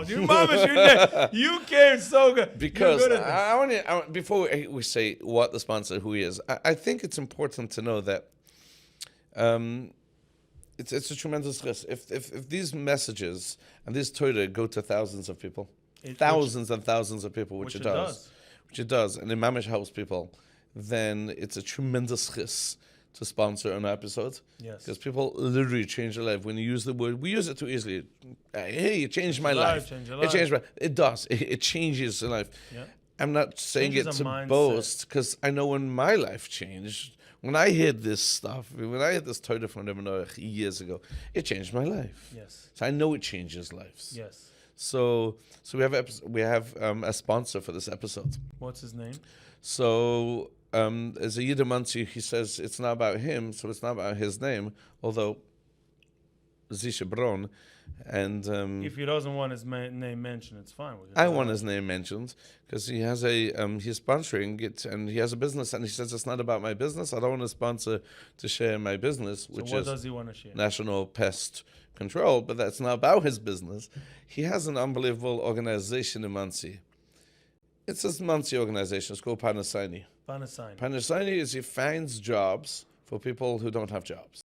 wow, you came so good. Because You're good at this. I want before we say what the sponsor, who he is, I think it's important to know that it's a tremendous risk. If these messages and this Torah go to thousands of people, thousands and thousands of people, which it does, and it mamish helps people, then it's a tremendous risk to sponsor an episode. Yes. Because people literally change their life. When you use the word, we use it too easily. Hey, it changed my life. It changed my. It does. It changes your life. Yeah. I'm not saying it Changes to a mindset. boast, because I know when my life changed, when I heard this stuff, when I had this Torah from Rebbe years ago, it changed my life. Yes. So I know it changes lives. Yes. So we have a sponsor for this episode. What's his name? So as a Yidamansi, he says it's not about him, so it's not about his name, although Zisha Bron, and If he doesn't want his name mentioned, it's fine. I want his name mentioned because he has he's sponsoring it, and he has a business, and he says it's not about my business. I don't want to sponsor to share my business, which so what is does he want to share? National Pest Control, but that's not about his business. He has an unbelievable organization in Muncie. It's a Muncie organization. It's called Panasaini. Panasaini. Panasaini is he finds jobs for people who don't have jobs.